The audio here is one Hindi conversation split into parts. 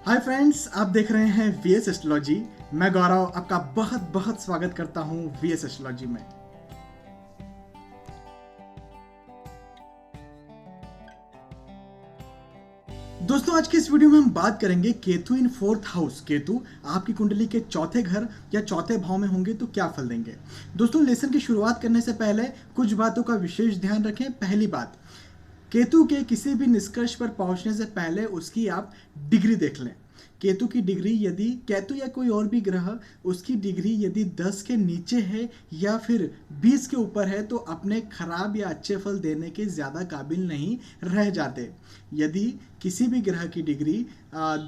हाय फ्रेंड्स, आप देख रहे हैं वीएस एस्ट्रोलॉजी। मैं गौरव आपका बहुत बहुत स्वागत करता हूं वीएस एस्ट्रोलॉजी में। दोस्तों, आज के इस वीडियो में हम बात करेंगे Ketu in fourth house. Ketu आपकी कुंडली के चौथे घर या चौथे भाव में होंगे तो क्या फल देंगे। दोस्तों, लेसन की शुरुआत करने से पहले कुछ बातों का विशेष ध्यान रखें। पहली बात, केतु के किसी भी निष्कर्ष पर पहुंचने से पहले उसकी आप डिग्री देख लें। केतु की डिग्री, यदि केतु या कोई और भी ग्रह उसकी डिग्री यदि 10 के नीचे है या फिर 20 के ऊपर है तो अपने खराब या अच्छे फल देने के ज़्यादा काबिल नहीं रह जाते। यदि किसी भी ग्रह की डिग्री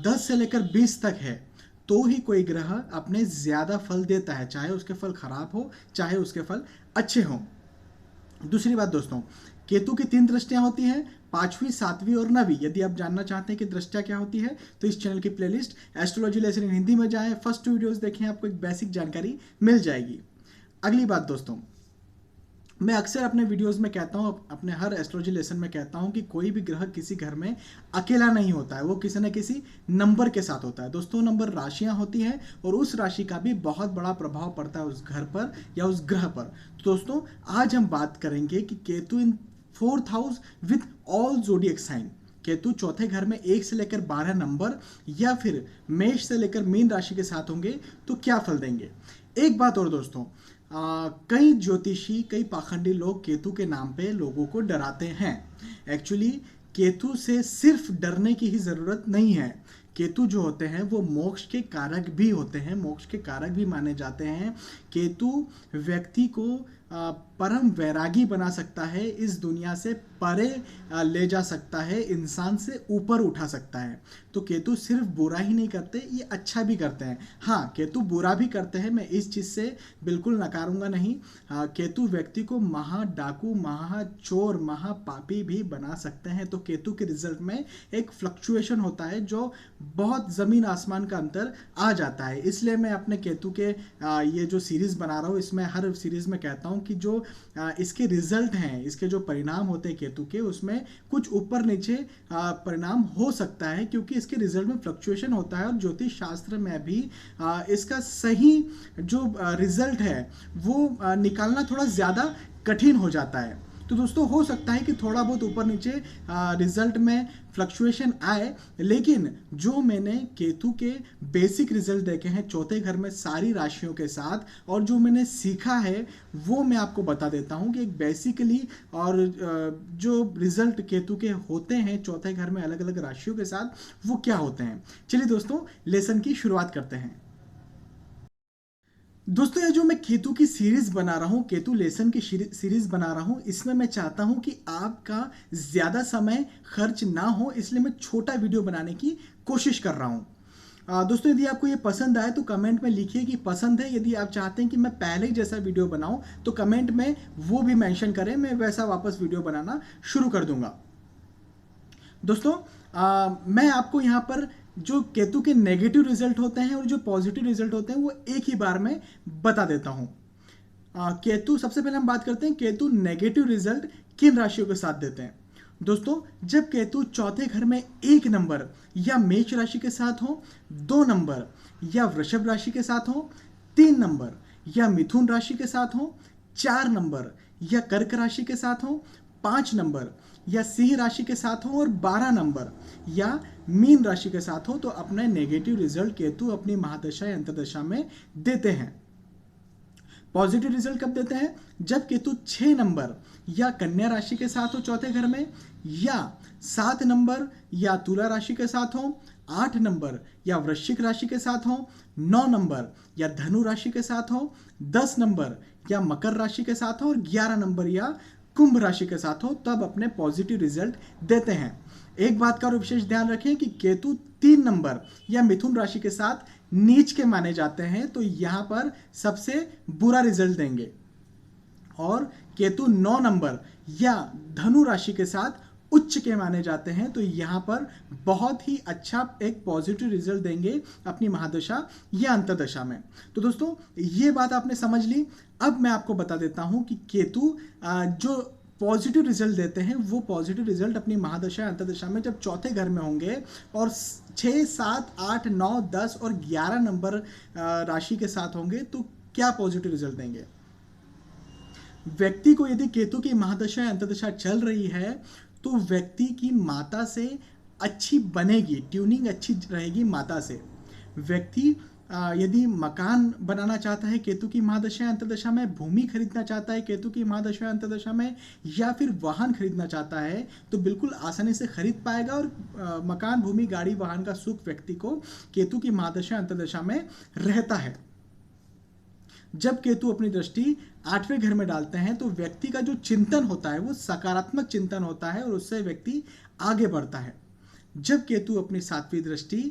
10 से लेकर 20 तक है तो ही कोई ग्रह अपने ज़्यादा फल देता है, चाहे उसके फल खराब हो चाहे उसके फल अच्छे हों। दूसरी बात दोस्तों, केतु की 3 दृष्टियां होती हैं, 5वीं, 7वीं और 9वीं। यदि आप जानना चाहते हैं कि दृष्टियां क्या होती है तो इस चैनल की playlist astrology lesson in Hindi में जाएं, फर्स्ट 2 वीडियोस देखें, आपको एक बेसिक जानकारी मिल जाएगी। अगली बात दोस्तों, मैं अक्सर अपने वीडियोस में कहता हूं, अपने हर एस्ट्रोलॉजी लेसन में कहता हूं कि कोई भी ग्रह किसी घर में अकेला नहीं होता है, वो किसी न किसी नंबर के साथ होता है। दोस्तों, नंबर राशियां होती हैं और उस राशि का भी बहुत बड़ा प्रभाव पड़ता है उस घर पर या उस ग्रह पर। तो दोस्तों, आज हम बात करेंगे कि Ketu in fourth house with all zodiac sign. Ketu चौथे घर में 1 से लेकर 12 नंबर या फिर मेष से लेकर मीन राशि के साथ होंगे तो क्या फल देंगे। एक बात और दोस्तों, कई ज्योतिषी, कई पाखंडी लोग केतु के नाम पे लोगों को डराते हैं। एक्चुअली केतु से सिर्फ डरने की ही जरूरत नहीं है। केतु जो होते हैं वो मोक्ष के कारक भी होते हैं, मोक्ष के कारक भी माने जाते हैं। केतु व्यक्ति को परम वैरागी बना सकता है, इस दुनिया से परे ले जा सकता है, इंसान से ऊपर उठा सकता है। तो केतु सिर्फ बुरा ही नहीं करते, ये अच्छा भी करते हैं। हाँ, केतु बुरा भी करते हैं, मैं इस चीज़ से बिल्कुल नकारूंगा नहीं। केतु व्यक्ति को महाडाकू, महाचोर, महापापी भी बना सकते हैं। तो केतु के रिजल्ट में एक फ्लक्चुएशन होता है जो बहुत ज़मीन आसमान का अंतर आ जाता है। इसलिए मैं अपने केतु के ये जो सीरीज़ बना रहा हूँ, इसमें हर सीरीज़ में कहता हूँ कि जो इसके रिजल्ट हैं, इसके जो परिणाम होते हैं केतु के, उसमें कुछ ऊपर नीचे परिणाम हो सकता है क्योंकि इसके रिजल्ट में फ्लक्चुएशन होता है। और ज्योतिष शास्त्र में भी इसका सही जो रिजल्ट है वो निकालना थोड़ा ज़्यादा कठिन हो जाता है। तो दोस्तों, हो सकता है कि थोड़ा बहुत ऊपर नीचे रिजल्ट में फ्लक्चुएशन आए, लेकिन जो मैंने केतु के बेसिक रिजल्ट देखे हैं चौथे घर में सारी राशियों के साथ और जो मैंने सीखा है वो मैं आपको बता देता हूं कि एक बेसिकली और जो रिजल्ट केतु के होते हैं चौथे घर में अलग अलग राशियों के साथ वो क्या होते हैं। चलिए दोस्तों, लेसन की शुरुआत करते हैं। दोस्तों, ये जो मैं केतु की सीरीज बना रहा हूँ, केतु लेसन की सीरीज बना रहा हूँ, इसमें मैं चाहता हूँ कि आपका ज़्यादा समय खर्च ना हो, इसलिए मैं छोटा वीडियो बनाने की कोशिश कर रहा हूँ। दोस्तों, यदि आपको ये पसंद आए तो कमेंट में लिखिए कि पसंद है। यदि आप चाहते हैं कि मैं पहले ही जैसा वीडियो बनाऊँ तो कमेंट में वो भी मेंशन करें, मैं वैसा वापस वीडियो बनाना शुरू कर दूंगा। दोस्तों, मैं आपको यहाँ पर जो केतु के नेगेटिव रिजल्ट होते हैं और जो पॉजिटिव रिजल्ट होते हैं वो एक ही बार में बता देता हूं। केतु, सबसे पहले हम बात करते हैं केतु नेगेटिव रिजल्ट किन राशियों के साथ देते हैं। दोस्तों, जब केतु चौथे घर में 1 नंबर या मेष राशि के साथ हो, 2 नंबर या वृषभ राशि के साथ हो, 3 नंबर या मिथुन राशि के साथ हो, 4 नंबर या कर्क राशि के साथ हो, 5 नंबर या सिंह राशि के साथ हो और 12 नंबर या मीन राशि के साथ हो तो अपने नेगेटिव रिजल्ट केतु अपनी महादशा या अंतर्दशा में देते हैं। पॉजिटिव रिजल्ट कब देते हैं? जब केतु 6 नंबर या कन्या राशि के साथ हो चौथे घर में, या 7 नंबर या तुला राशि के साथ हो, 8 नंबर या वृश्चिक राशि के साथ हो, 9 नंबर या धनु राशि के साथ हो, 10 नंबर या मकर राशि के साथ हो और 11 नंबर या कुंभ राशि के साथ हो, तब अपने पॉजिटिव रिजल्ट देते हैं। एक बात का और विशेष ध्यान रखें कि केतु 3 नंबर या मिथुन राशि के साथ नीच के माने जाते हैं तो यहां पर सबसे बुरा रिजल्ट देंगे, और केतु 9 नंबर या धनु राशि के साथ उच्च के माने जाते हैं तो यहां पर बहुत ही अच्छा एक पॉजिटिव रिजल्ट देंगे अपनी महादशा या अंतर्दशा में। तो दोस्तों, ये बात आपने समझ ली। अब मैं आपको बता देता हूं कि केतु जो पॉजिटिव रिजल्ट देते हैं, वो पॉजिटिव रिजल्ट अपनी महादशा अंतर्दशा में जब चौथे घर में होंगे और 6, 7, 8, 9, 10 और 11 नंबर राशि के साथ होंगे तो क्या पॉजिटिव रिजल्ट देंगे। व्यक्ति को यदि केतु की महादशा अंतर्दशा चल रही है तो व्यक्ति की माता से अच्छी बनेगी, ट्यूनिंग अच्छी रहेगी माता से। व्यक्ति यदि मकान बनाना चाहता है केतु की महादशा अंतर्दशा में, भूमि खरीदना चाहता है केतु की महादशा अंतर्दशा में, या फिर वाहन खरीदना चाहता है तो बिल्कुल आसानी से खरीद पाएगा। और मकान, भूमि, गाड़ी, वाहन का सुख व्यक्ति को केतु की महादशा अंतर्दशा में रहता है। जब केतु अपनी दृष्टि 8वें घर में डालते हैं तो व्यक्ति का जो चिंतन होता है वो सकारात्मक चिंतन होता है और उससे व्यक्ति आगे बढ़ता है। जब केतु अपनी 7वीं दृष्टि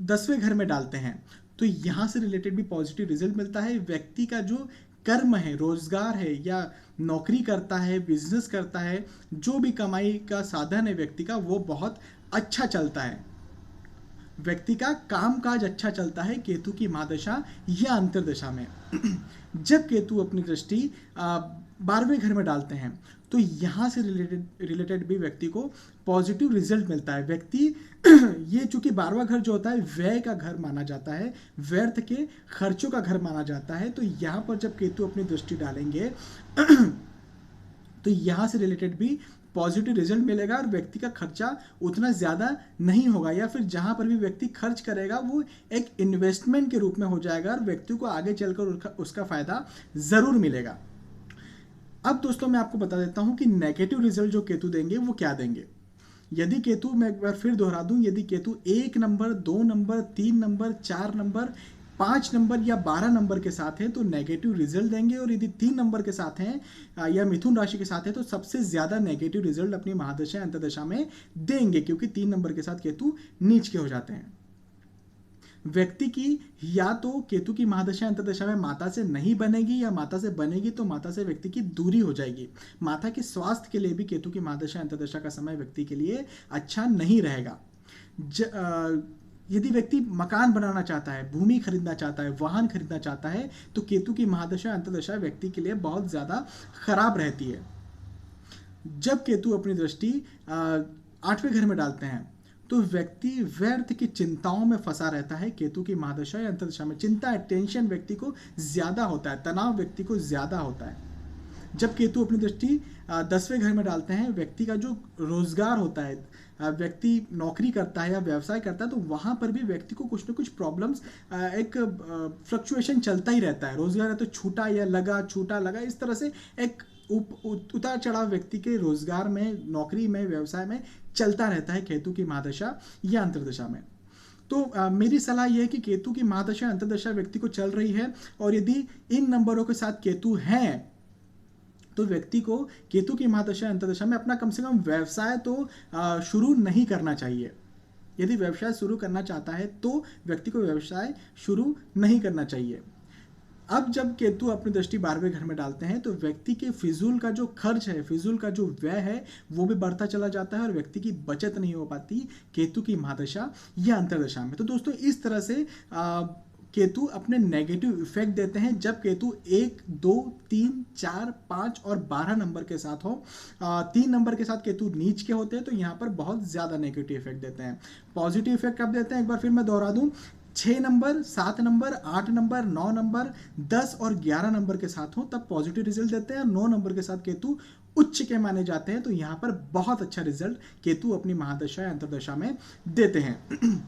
10वें घर में डालते हैं तो यहाँ से रिलेटेड भी पॉजिटिव रिजल्ट मिलता है। व्यक्ति का जो कर्म है, रोजगार है या नौकरी करता है, बिजनेस करता है, जो भी कमाई का साधन है व्यक्ति का, वो बहुत अच्छा चलता है। व्यक्ति का कामकाज अच्छा चलता है केतु की महादशा या अंतर्दशा में। जब केतु अपनी दृष्टि 12वें घर में डालते हैं तो यहाँ से रिलेटेड भी व्यक्ति को पॉजिटिव रिजल्ट मिलता है। व्यक्ति ये चूंकि 12वां घर जो होता है व्यय का घर माना जाता है, व्यर्थ के खर्चों का घर माना जाता है, तो यहाँ पर जब केतु अपनी दृष्टि डालेंगे तो यहाँ से रिलेटेड भी पॉजिटिव रिजल्ट मिलेगा और व्यक्ति का खर्चा उतना ज़्यादा नहीं होगा, या फिर जहाँ पर भी व्यक्ति खर्च करेगा वो एक इन्वेस्टमेंट के रूप में हो जाएगा और व्यक्ति को आगे चलकर उसका फायदा ज़रूर मिलेगा। अब दोस्तों मैं आपको बता देता हूँ कि नेगेटिव रिजल्ट जो केतु देंगे वो क्या देंगे। यदि केतु, मैं एक बार फिर दोहरा दूँ, यदि Ketu 1 number, 2 number, 3 number, 4 number, 5 number या 12 नंबर के साथ हैं तो नेगेटिव रिजल्ट देंगे, और यदि 3 नंबर के साथ हैं या मिथुन राशि के साथ है तो सबसे ज़्यादा नेगेटिव रिजल्ट अपनी महादशा अंतर्दशा में देंगे, क्योंकि 3 नंबर के साथ केतु नीच के हो जाते हैं। व्यक्ति की या तो केतु की महादशा अंतर्दशा में माता से नहीं बनेगी, या माता से बनेगी तो माता से व्यक्ति की दूरी हो जाएगी। माता के स्वास्थ्य के लिए भी केतु की महादशा अंतर्दशा का समय व्यक्ति के लिए अच्छा नहीं रहेगा। यदि व्यक्ति मकान बनाना चाहता है, भूमि खरीदना चाहता है, वाहन खरीदना चाहता है तो केतु की महादशा अंतर्दशा व्यक्ति के लिए बहुत ज़्यादा खराब रहती है। जब केतु अपनी दृष्टि 8वें घर में डालते हैं तो व्यक्ति व्यर्थ की चिंताओं में फंसा रहता है। केतु की महादशा या अंतर्दशा में चिंता, टेंशन व्यक्ति को ज़्यादा होता है, तनाव व्यक्ति को ज़्यादा होता है। जब केतु अपनी दृष्टि 10वें घर में डालते हैं, व्यक्ति का जो रोजगार होता है, व्यक्ति नौकरी करता है या व्यवसाय करता है तो वहाँ पर भी व्यक्ति को कुछ ना कुछ प्रॉब्लम्स, एक फ्लक्चुएशन चलता ही रहता है। रोजगार है तो छूटा या लगा, छूटा लगा, इस तरह से एक उतार चढ़ाव व्यक्ति के रोजगार में, नौकरी में, व्यवसाय में चलता रहता है केतु की महादशा या अंतर्दशा में। तो मेरी सलाह यह है कि केतु की महादशा अंतर्दशा व्यक्ति को चल रही है और यदि इन नंबरों के साथ केतु हैं तो व्यक्ति को केतु की महादशा अंतर्दशा में अपना कम से कम व्यवसाय तो शुरू नहीं करना चाहिए। यदि व्यवसाय शुरू करना चाहता है तो व्यक्ति को व्यवसाय शुरू नहीं करना चाहिए। अब जब केतु अपनी दृष्टि 12वें घर में डालते हैं तो व्यक्ति के फिजूल का जो खर्च है, फिजूल का जो व्यय है वो भी बढ़ता चला जाता है और व्यक्ति की बचत नहीं हो पाती केतु की महादशा या अंतर्दशा में। तो दोस्तों इस तरह से केतु अपने नेगेटिव इफेक्ट देते हैं जब केतु 1, 2, 3, 4, 5 और 12 नंबर के साथ हो। 3 नंबर के साथ केतु नीच के होते हैं तो यहाँ पर बहुत ज़्यादा नेगेटिव इफेक्ट देते हैं। पॉजिटिव इफेक्ट कब देते हैं, एक बार फिर मैं दोहरा दूँ, 6 नंबर, 7 नंबर, 8 नंबर, 9 नंबर, 10 और 11 नंबर के साथ हो तब पॉजिटिव रिजल्ट देते हैं। 9 नंबर के साथ केतु उच्च के माने जाते हैं तो यहाँ पर बहुत अच्छा रिजल्ट केतु अपनी महादशा या अंतर्दशा में देते हैं।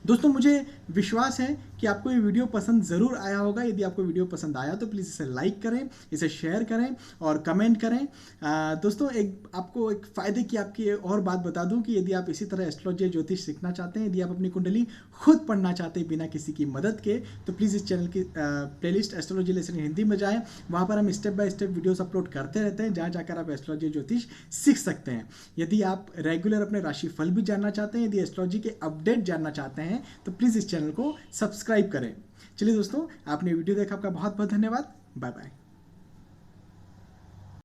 दोस्तों मुझे विश्वास है कि आपको ये वीडियो पसंद ज़रूर आया होगा। यदि आपको वीडियो पसंद आया तो प्लीज़ इसे लाइक करें, इसे शेयर करें और कमेंट करें। दोस्तों आपको एक फ़ायदे की आपकी और बात बता दूं कि यदि आप इसी तरह एस्ट्रोलॉजी ज्योतिष सीखना चाहते हैं, यदि आप अपनी कुंडली खुद पढ़ना चाहते हैं बिना किसी की मदद के, तो प्लीज़ इस चैनल की प्लेलिस्ट एस्ट्रोलॉजी लेसन हिंदी में जाएँ। वहाँ पर हम step by step videos upload करते रहते हैं जहाँ जाकर आप एस्ट्रोलॉजी ज्योतिष सीख सकते हैं। यदि आप रेगुलर अपने राशि फल भी जानना चाहते हैं, यदि एस्ट्रोलॉजी के अपडेट जानना चाहते हैं तो प्लीज़ इस चैनल को सब्सक्राइब करें। चलिए दोस्तों, आपने वीडियो देखा, आपका बहुत बहुत धन्यवाद। Bye bye.